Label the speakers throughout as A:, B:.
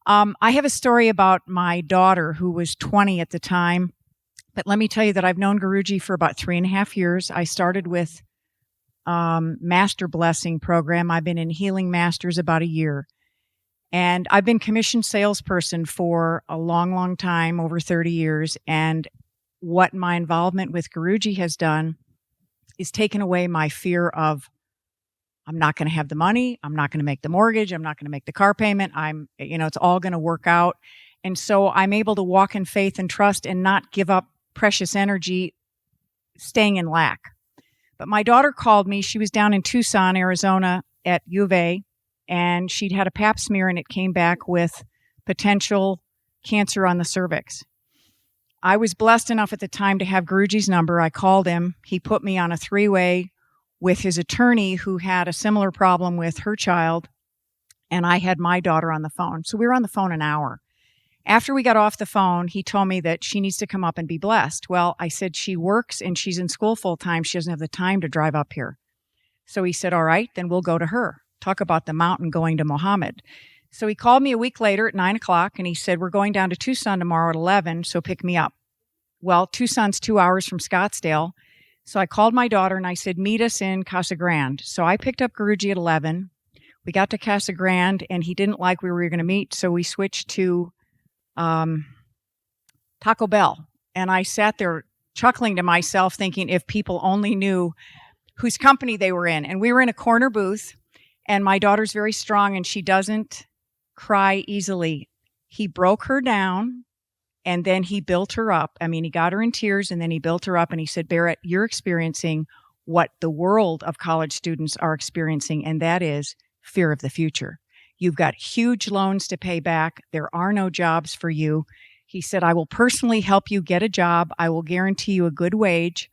A: I have a story about my daughter who was 20 at the time. But let me tell you that I've known Guruji for about 3.5 years. I started with Master Blessing program. I've been in Healing Masters about a year. And I've been commissioned salesperson for a long, long time, over 30 years. And what my involvement with Guruji has done is taken away my fear of I'm not going to have the money. I'm not going to make the mortgage. I'm not going to make the car payment. It's all going to work out. And so I'm able to walk in faith and trust and not give up precious energy staying in lack. But my daughter called me. She was down in Tucson, Arizona at U of A, and she'd had a pap smear and it came back with potential cancer on the cervix. I was blessed enough at the time to have Guruji's number. I called him. He put me on a 3-way with his attorney who had a similar problem with her child, and I had my daughter on the phone. So we were on the phone an hour. After we got off the phone, he told me that she needs to come up and be blessed. Well, I said, she works and she's in school full time. She doesn't have the time to drive up here. So he said, all right, then we'll go to her. Talk about the mountain going to Muhammad. So he called me a week later at 9:00 and he said, we're going down to Tucson tomorrow at 11, so pick me up. Well, Tucson's 2 hours from Scottsdale. So I called my daughter and I said, meet us in Casa Grande. So I picked up Guruji at 11. We got to Casa Grande and he didn't like where we were going to meet. So we switched to Taco Bell. And I sat there chuckling to myself thinking if people only knew whose company they were in. And we were in a corner booth and my daughter's very strong and she doesn't cry easily. He broke her down. And then he built her up. I mean, he got her in tears and then he built her up and he said, Barrett, you're experiencing what the world of college students are experiencing, and that is fear of the future. You've got huge loans to pay back. There are no jobs for you. He said, I will personally help you get a job. I will guarantee you a good wage.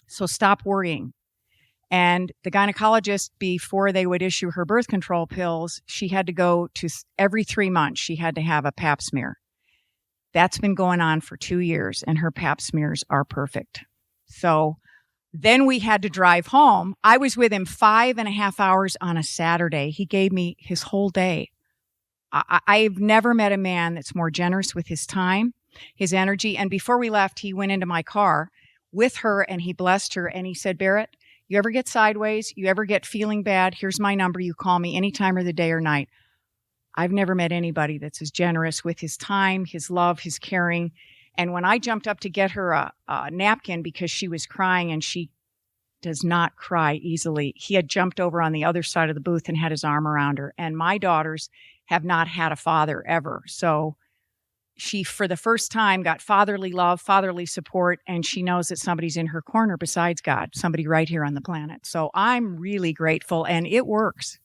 A: So stop worrying. And the gynecologist, before they would issue her birth control pills, she had to go to every 3 months. She had to have a pap smear. That's been going on for 2 years, and her pap smears are perfect. So then we had to drive home. I was with him 5.5 hours on a Saturday. He gave me his whole day. I've never met a man that's more generous with his time, his energy. And before we left, he went into my car with her, and he blessed her, and he said, Barrett, you ever get sideways, you ever get feeling bad, here's my number. You call me any time of the day or night. I've never met anybody that's as generous with his time, his love, his caring. And when I jumped up to get her a napkin because she was crying, and she does not cry easily, he had jumped over on the other side of the booth and had his arm around her. And my daughters have not had a father ever. So she, for the first time, got fatherly love, fatherly support, and she knows that somebody's in her corner besides God, somebody right here on the planet. So I'm really grateful, and it works.